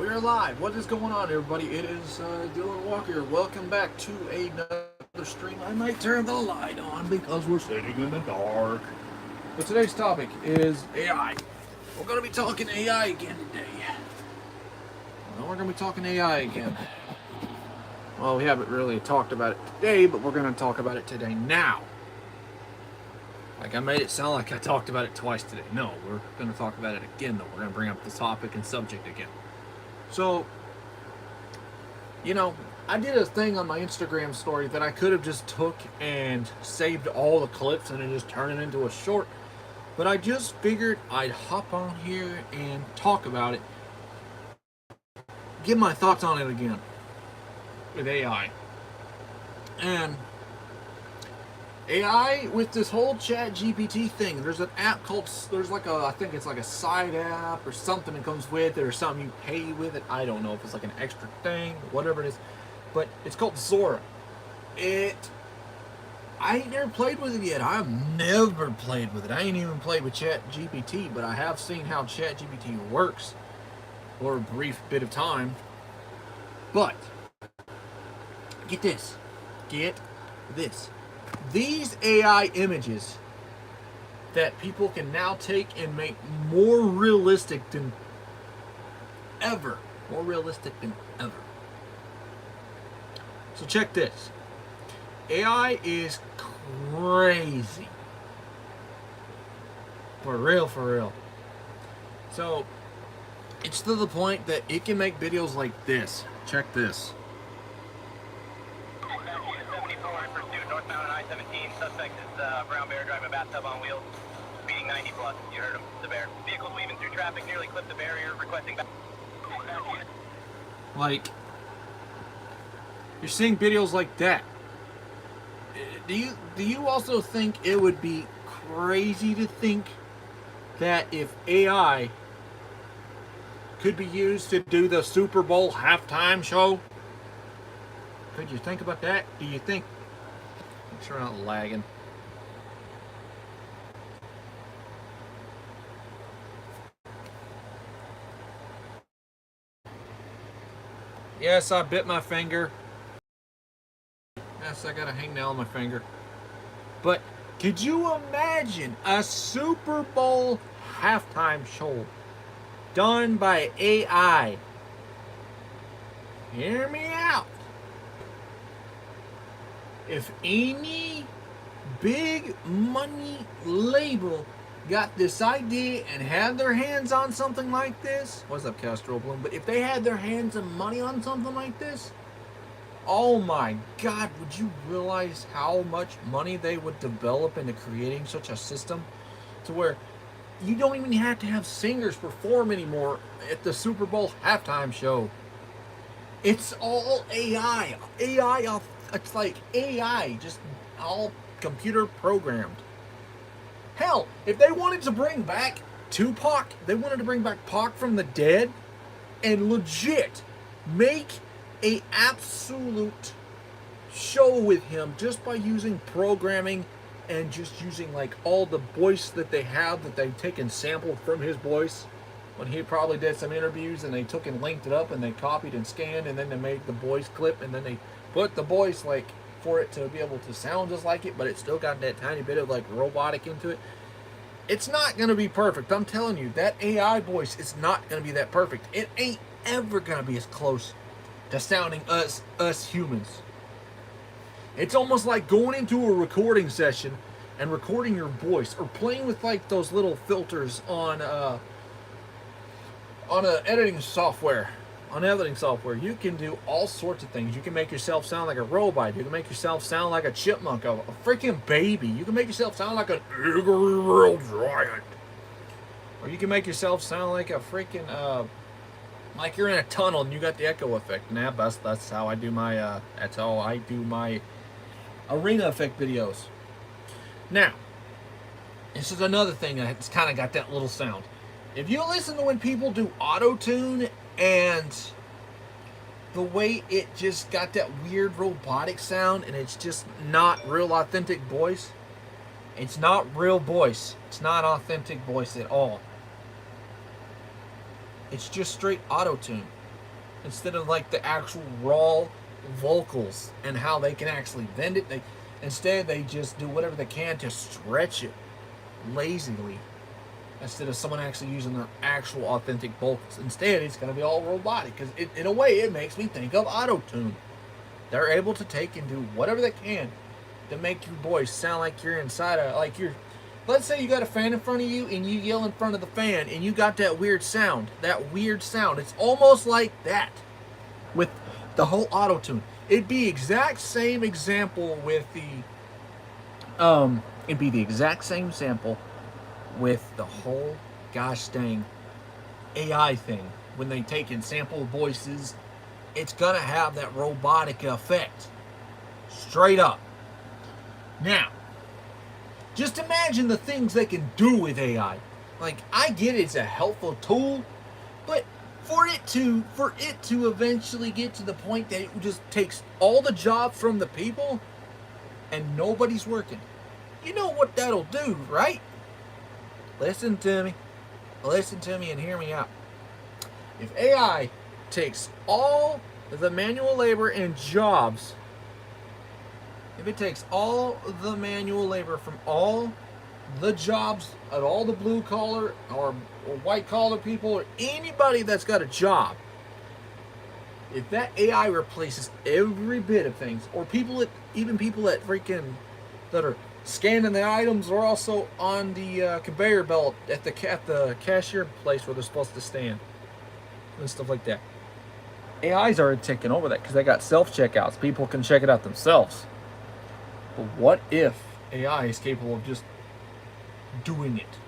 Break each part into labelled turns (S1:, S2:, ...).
S1: We're live. What is going on, everybody? It is Dylan Walker. Welcome back to another stream. I might turn the light on because we're sitting in the dark. But today's topic is AI. We're going to be talking AI again today. Well, we're going to be talking AI again. Well, we haven't really talked about it today, but we're going to talk about it today now. Like I made it sound like I talked about it twice today. No, we're going to talk about it again, though. We're going to bring up the topic and subject again. So, I did a thing on my Instagram story that I could have just took and saved all the clips and then just turned it into a short. But I just figured I'd hop on here and talk about it. Give my thoughts on it again with AI. And AI with this whole ChatGPT thing, there's an app called, I think it's like a side app or something that comes with it or something you pay with it. I don't know if it's like an extra thing, whatever it is. But it's called Sora. I ain't never played with it yet. I've never played with it. I ain't even played with ChatGPT, but I have seen how ChatGPT works for a brief bit of time. But, get this. These AI images that people can now take and make more realistic than ever. So check this. AI is crazy. For real. So, it's to the point that it can make videos like this. Check this.
S2: Suspect is brown bear driving a bathtub on wheels, speeding 90 plus. You heard him, the bear. Vehicles weaving through traffic nearly clipped the barrier, requesting back.
S1: Like, you're seeing videos like that. Do you also think it would be crazy to think that if AI could be used to do the Super Bowl halftime show? Could you think about that? Do you think? Make sure I'm not lagging. Yes, I bit my finger. Yes, I got a hangnail on my finger. But could you imagine a Super Bowl halftime show done by AI? Hear me out. If any big money label got this idea and had their hands on something like this, what's up, Castro Bloom? But if they had their hands and money on something like this, oh my God, would you realize how much money they would develop into creating such a system to where you don't even have to have singers perform anymore at the Super Bowl halftime show? It's all AI. It's like AI, just all computer programmed. Hell, if they wanted to bring back Tupac, they wanted to bring back Pac from the dead and legit make a absolute show with him just by using programming and just using like all the voice that they have that they've taken sampled from his voice when he probably did some interviews, and they took and linked it up and they copied and scanned and then they made the voice clip and then they put the voice like for it to be able to sound just like it, but it still got that tiny bit of like robotic into it. It's not going to be perfect. I'm telling you, that AI voice is not going to be that perfect. It ain't ever going to be as close to sounding us humans. It's almost like going into a recording session and recording your voice, or playing with like those little filters on a editing software. On editing software, you can do all sorts of things. You can make yourself sound like a robot. You can make yourself sound like a chipmunk, a freaking baby. You can make yourself sound like an angry real giant. Or you can make yourself sound like a freaking, like you're in a tunnel and you got the echo effect. Nah, that's how I do my, arena effect videos. Now, this is another thing that's kind of got that little sound. If you listen to when people do auto-tune and the way it just got that weird robotic sound and it's just not real authentic voice, it's not real voice. It's not authentic voice at all. It's just straight auto-tune. instead of like the actual raw vocals and how they can actually bend it. Instead they just do whatever they can to stretch it lazily, instead of someone actually using their actual authentic vocals. Instead, it's going to be all robotic, because in a way it makes me think of auto-tune. They're able to take and do whatever they can to make your voice sound like you're inside a, like you're, let's say you got a fan in front of you and you yell in front of the fan and you got that weird sound. It's almost like that with the whole auto-tune. It'd be exact same example with it'd be the exact same sample with the whole gosh dang AI thing. When they take and sample voices, it's gonna have that robotic effect. Straight up. Now, just imagine the things they can do with AI. Like, I get it's a helpful tool, but for it to eventually get to the point that it just takes all the job from the people and nobody's working. You know what that'll do, right? Listen to me and hear me out. If AI takes all the manual labor and jobs, if it takes all the manual labor from all the jobs of all the blue collar or white collar people or anybody that's got a job, if that AI replaces every bit of things, or even people that are scanning the items, or also on the conveyor belt at the cashier place where they're supposed to stand and stuff like that. AI's already taken over that because they got self-checkouts. People can check it out themselves. But what if AI is capable of just doing it?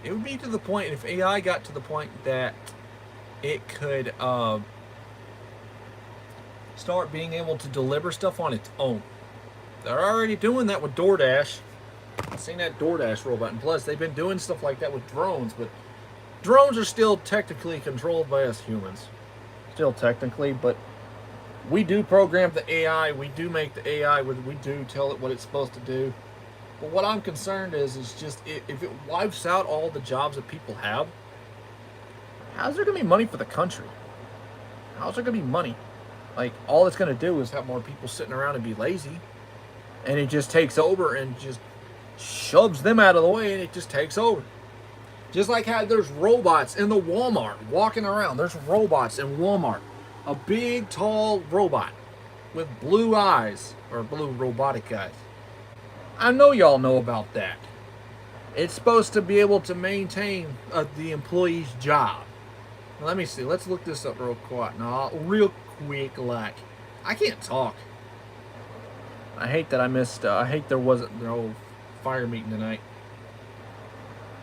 S1: It would be to the point, if AI got to the point that it could start being able to deliver stuff on its own. They're already doing that with DoorDash. I've seen that DoorDash robot, and plus they've been doing stuff like that with drones, but drones are still technically controlled by us humans. Still technically, but we do program the AI, we do make the AI, we do tell it what it's supposed to do. But what I'm concerned is just if it wipes out all the jobs that people have, how's there going to be money for the country? How's there going to be money? Like, all it's going to do is have more people sitting around and be lazy. And it just takes over and just shoves them out of the way, and it just takes over. Just like how there's robots in the Walmart walking around. There's robots in Walmart. A big, tall robot with blue eyes, or blue robotic eyes. I know y'all know about that. It's supposed to be able to maintain the employee's job. Let me see. Let's look this up real quick. No, real quick, like. I can't talk. I hate that I missed. I hate there wasn't no fire meeting tonight.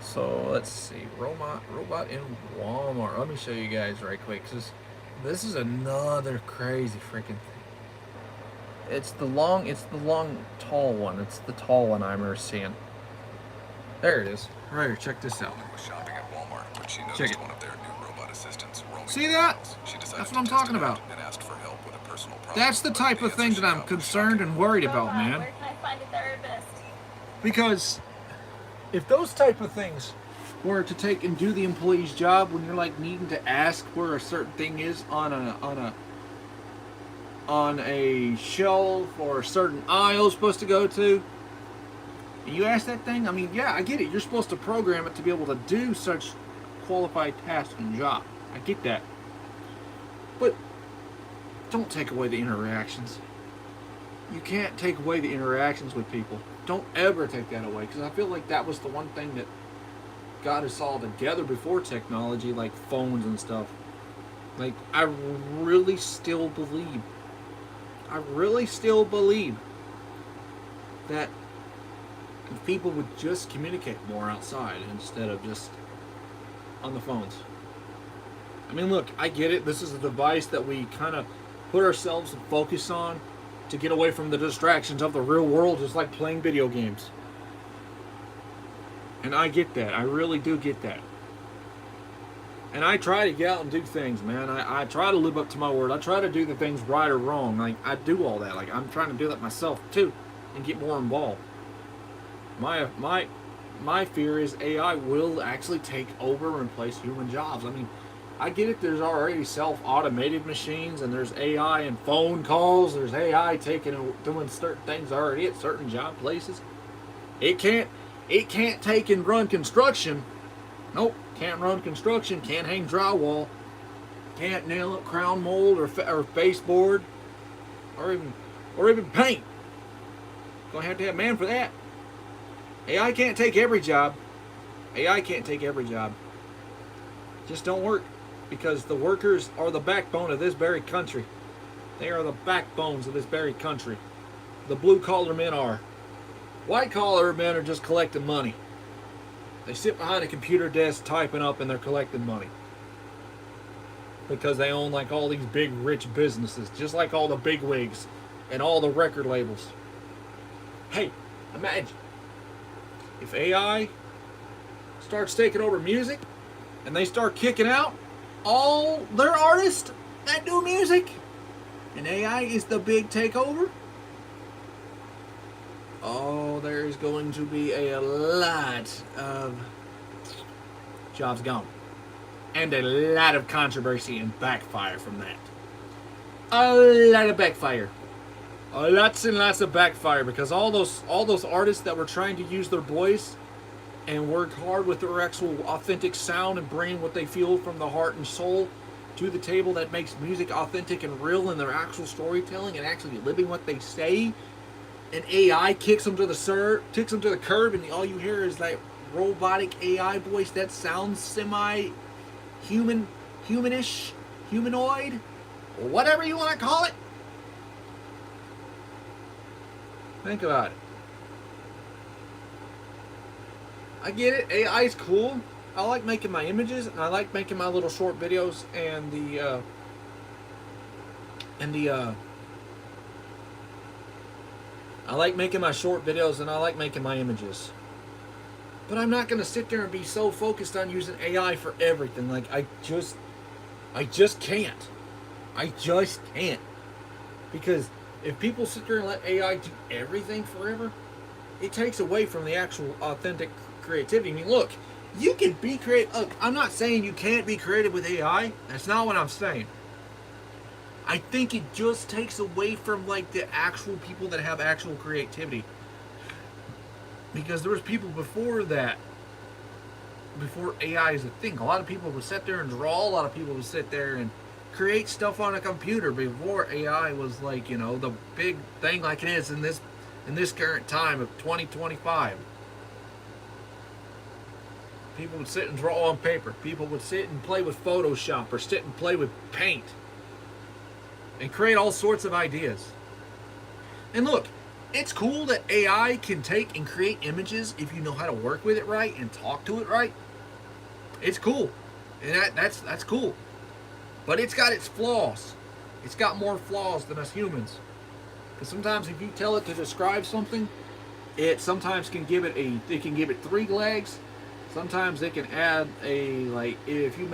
S1: So let's see. Robot in Walmart. Let me show you guys right quick. This is another crazy freaking thing. It's the long, tall one. It's the tall one I'm ever seeing. There it is. Right here. Check this out.
S3: Was shopping at Walmart when she
S1: Check
S3: noticed
S1: it.
S3: one of their new robot assistants roaming
S1: See
S3: the
S1: that?
S3: aisles. She decided
S1: That's
S3: to
S1: what I'm
S3: test
S1: talking
S3: it out
S1: about.
S3: and asked for help with a personal problem.
S1: That's the type of thing that I'm concerned and worried about, man.
S4: Where can I find a therapist?
S1: Because if those type of things were to take and do the employee's job, when you're like needing to ask where a certain thing is on a shelf or a certain aisle supposed to go to, and you ask that thing, I mean, yeah, I get it. You're supposed to program it to be able to do such qualified task and job. I get that. But don't take away the interactions. You can't take away the interactions with people. Don't ever take that away, because I feel like that was the one thing that got us all together before technology, like phones and stuff. Like, I really still believe that if people would just communicate more outside instead of just on the phones. I mean, look, I get it. This is a device that we kind of put ourselves and focus on to get away from the distractions of the real world, just like playing video games. And I get that. I really do get that. And I try to get out and do things, man. I try to live up to my word. I try to do the things right or wrong. Like, I do all that. Like, I'm trying to do that myself, too, and get more involved. My fear is AI will actually take over and replace human jobs. I mean, I get it. There's already self-automated machines, and there's AI and phone calls. There's AI doing certain things already at certain job places. It can't take and run construction. Nope, can't run construction. Can't hang drywall. Can't nail up crown mold or baseboard, or even paint. Gonna have to have a man for that. AI can't take every job. AI can't take every job. Just don't work, because the workers are the backbone of this very country. They are the backbones of this very country. The blue collar men are. White collar men are just collecting money. They sit behind a computer desk typing up, and they're collecting money. Because they own like all these big rich businesses, just like all the big wigs and all the record labels. Hey, imagine if AI starts taking over music and they start kicking out all their artists that do music, and AI is the big takeover. Oh, there's going to be a lot of jobs gone. And a lot of controversy and backfire from that. A lot of backfire. Lots and lots of backfire, because all those artists that were trying to use their voice and work hard with their actual authentic sound and bring what they feel from the heart and soul to the table, that makes music authentic and real in their actual storytelling and actually living what they say, and AI kicks them to the curb, and all you hear is that robotic AI voice that sounds humanish, humanoid, or whatever you want to call it. Think about it. I get it. AI is cool. I like making my images, and I like making my little short videos, and I like making my short videos, and I like making my images. But I'm not going to sit there and be so focused on using AI for everything. Like, I just can't. I just can't. Because if people sit there and let AI do everything forever, it takes away from the actual authentic creativity. I mean, look, you can be creative. Look, I'm not saying you can't be creative with AI. That's not what I'm saying. I think it just takes away from, like, the actual people that have actual creativity. Because there was people before that, before AI is a thing. A lot of people would sit there and draw. A lot of people would sit there and create stuff on a computer before AI was, like, you know, the big thing like it is in this current time of 2025. People would sit and draw on paper. People would sit and play with Photoshop or sit and play with paint and create all sorts of ideas. And look, it's cool that AI can take and create images if you know how to work with it right and talk to it right. It's cool. And that's cool. But it's got its flaws. It's got more flaws than us humans. Because sometimes if you tell it to describe something, it sometimes can give it it 3 legs. Sometimes it can add a, like, if you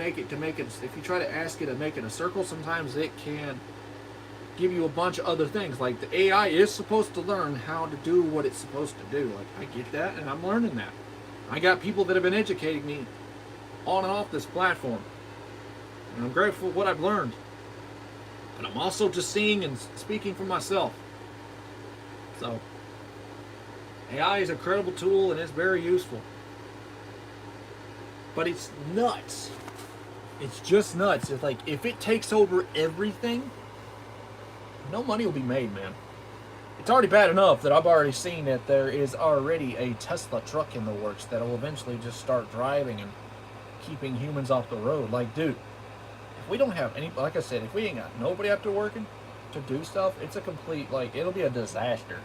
S1: try to ask it to make it a circle, sometimes it can give you a bunch of other things. Like, the AI is supposed to learn how to do what it's supposed to do. Like, I get that, and I'm learning that. I got people that have been educating me on and off this platform, and I'm grateful for what I've learned. But I'm also just seeing and speaking for myself. So, AI is a credible tool, and it's very useful. But it's nuts. It's just nuts. It's like, if it takes over everything, no money will be made, man. It's already bad enough that I've already seen that there is already a Tesla truck in the works that will eventually just start driving and keeping humans off the road. Like, dude, if we don't have any, like I said, if we ain't got nobody out there working to do stuff, it's a complete, like, it'll be a disaster.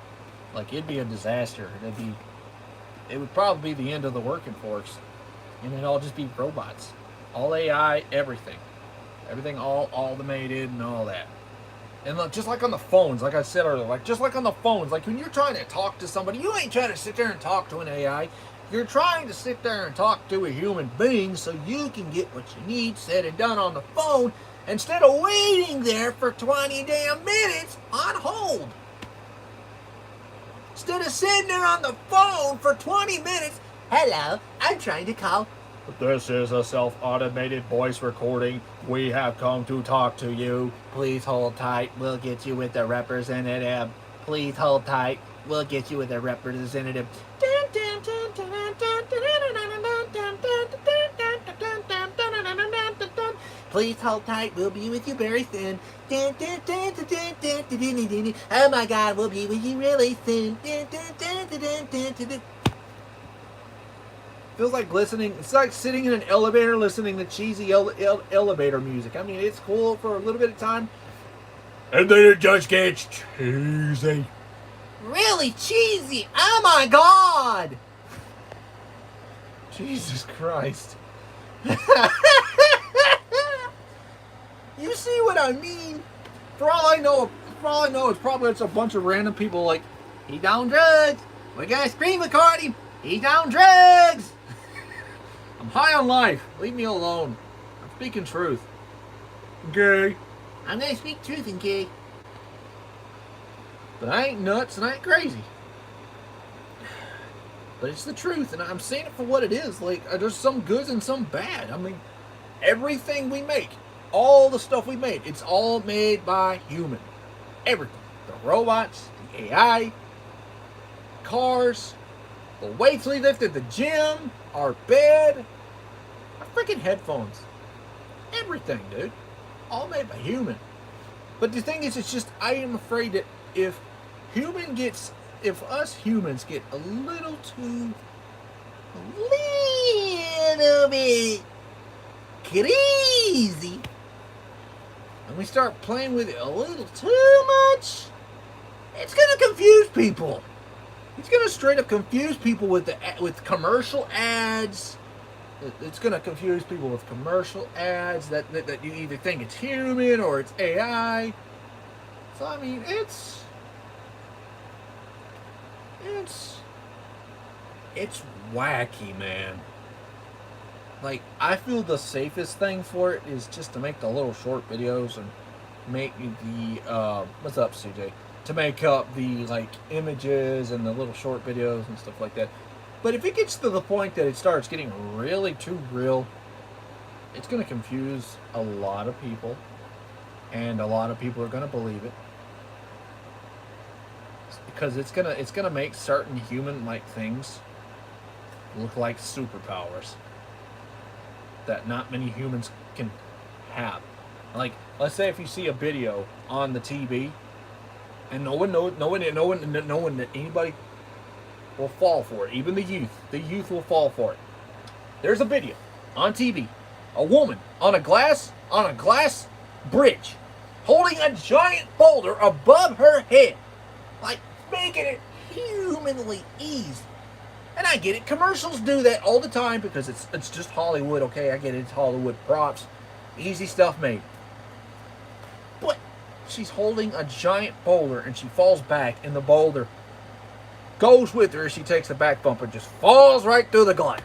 S1: Like, it'd be a disaster. It would probably be the end of the working force. And it'd all just be robots. All AI, everything. Everything all automated and all that. And look, just like on the phones, like I said earlier, like just like on the phones, like when you're trying to talk to somebody, you ain't trying to sit there and talk to an AI. You're trying to sit there and talk to a human being so you can get what you need said and done on the phone instead of waiting there for 20 damn minutes on hold. Instead of sitting there on the phone for 20 minutes, hello, I'm trying to call This is a self-automated voice recording. We have come to talk to you. Please hold tight. We'll get you with the representative. Please hold tight. We'll get you with the representative. Please hold tight. We'll be with you very soon. Oh my God, we'll be with you really soon. Feels like listening. It's like sitting in an elevator listening to cheesy elevator music. I mean, it's cool for a little bit of time, and then it just gets cheesy. Really cheesy. Oh my God. Jesus Christ. You see what I mean? For all I know, it's probably a bunch of random people like, he's on drugs. We gotta scream record him. He's on drugs. I'm high on life. Leave me alone. I'm speaking truth. Okay. I'm gonna speak truth, okay? But I ain't nuts and I ain't crazy. But it's the truth, and I'm saying it for what it is. Like, there's some good and some bad. I mean, everything we make, all the stuff we made, it's all made by human. Everything. The robots, the AI, cars, the weights we lift at the gym, our bed, our freaking headphones. Everything, dude. All made by human. But the thing is, it's just, I am afraid that if us humans get a little bit crazy, and we start playing with it a little too much, it's gonna confuse people. It's gonna straight up confuse people with commercial ads. It's gonna confuse people with commercial ads that you either think it's human or it's AI. So I mean, it's wacky, man. Like, I feel the safest thing for it is just to make the little short videos and make the what's up, CJ? To make up the like images and the little short videos and stuff like that. But if it gets to the point that it starts getting really too real, it's going to confuse a lot of people, and a lot of people are going to believe it, because it's gonna make certain human-like things look like superpowers that not many humans can have. Like, let's say if you see a video on the TV, and no one, anybody will fall for it. Even the youth will fall for it. There's a video on TV, a woman on a glass bridge, holding a giant boulder above her head, like making it humanly easy. And I get it, commercials do that all the time because it's just Hollywood, okay? I get it, it's Hollywood props, easy stuff made. But she's holding a giant boulder and she falls back, and the boulder goes with her as she takes a back bump and just falls right through the glass,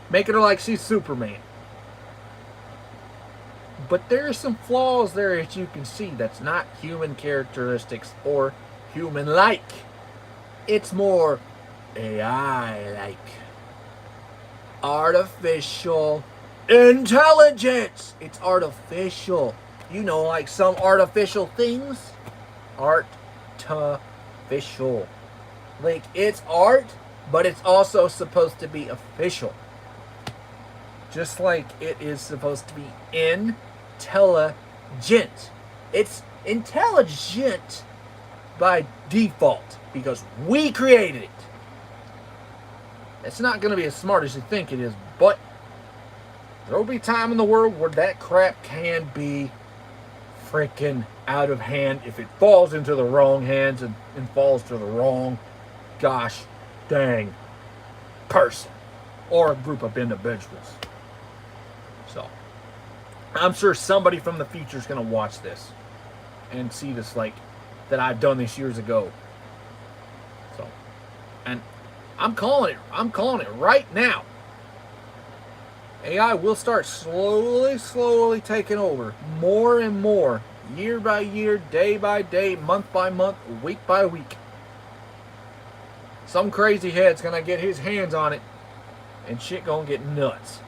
S1: making her like she's Superman. But there's some flaws there that you can see that's not human characteristics or human-like. It's more AI-like. Artificial intelligence. It's artificial. You know, like some artificial things. Artificial. Like, it's art, but it's also supposed to be official. Just like it is supposed to be intelligent. It's intelligent by default because we created it. It's not going to be as smart as you think it is, but there will be time in the world where that crap can be freaking out of hand if it falls into the wrong hands and falls to the wrong gosh dang person or a group of individuals. So I'm sure somebody from the future is going to watch this and see this, like, that I've done this years ago. So, and I'm calling it right now. AI will start slowly taking over more and more, year by year, day by day, month by month, week by week. Some crazy head's gonna get his hands on it and shit gonna get nuts.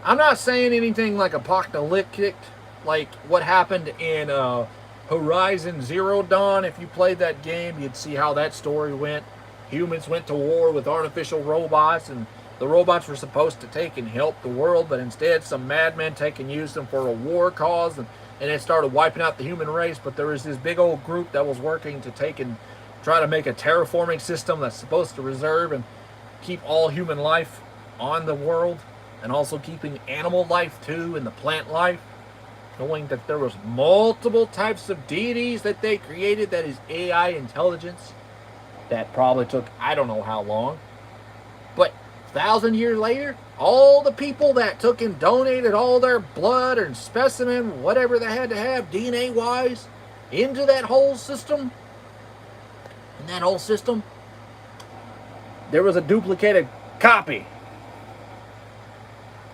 S1: I'm not saying anything like apocalyptic, like what happened in Horizon Zero Dawn. If you played that game, you'd see how that story went. Humans went to war with artificial robots, and the robots were supposed to take and help the world, but instead some madmen take and use them for a war cause, and it started wiping out the human race. But there was this big old group that was working to take and try to make a terraforming system that's supposed to reserve and keep all human life on the world, and also keeping animal life too and the plant life, knowing that there was multiple types of deities that they created, that is AI intelligence. That probably took I don't know how long, but 1,000 years later, all the people that took and donated all their blood and specimen, whatever they had to have DNA wise, into that whole system, in that whole system, there was a duplicated copy.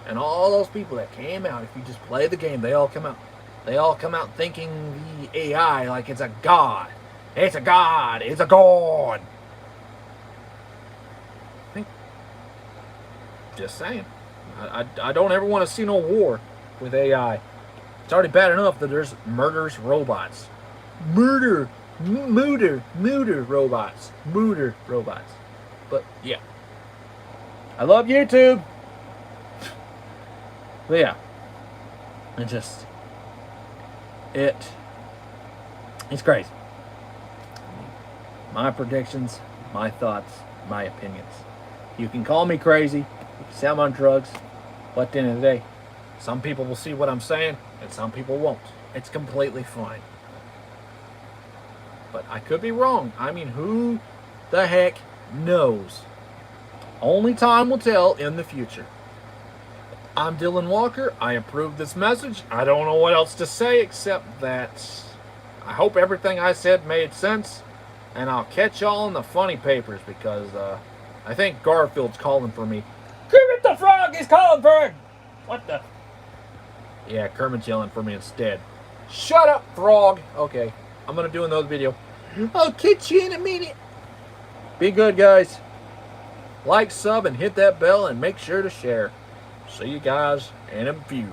S1: And all those people that came out, if you just play the game, they all come out. They all come out thinking the AI like it's a god. It's a god. It's a god. Just saying. I don't ever want to see no war with AI. It's already bad enough that there's murderous robots. Murder robots. But yeah. I love YouTube. But yeah. It's crazy. My predictions, my thoughts, my opinions. You can call me crazy. You can say I'm on drugs. But at the end of the day, some people will see what I'm saying and some people won't. It's completely fine. But I could be wrong. I mean, who the heck knows? Only time will tell in the future. I'm Dylan Walker. I approve this message. I don't know what else to say except that I hope everything I said made sense. And I'll catch y'all in the funny papers because I think Garfield's calling for me. Kermit the Frog is calling for him! What the? Yeah, Kermit's yelling for me instead. Shut up, Frog! Okay, I'm going to do another video. I'll catch you in a minute. Be good, guys. Like, sub, and hit that bell, and make sure to share. See you guys in a few.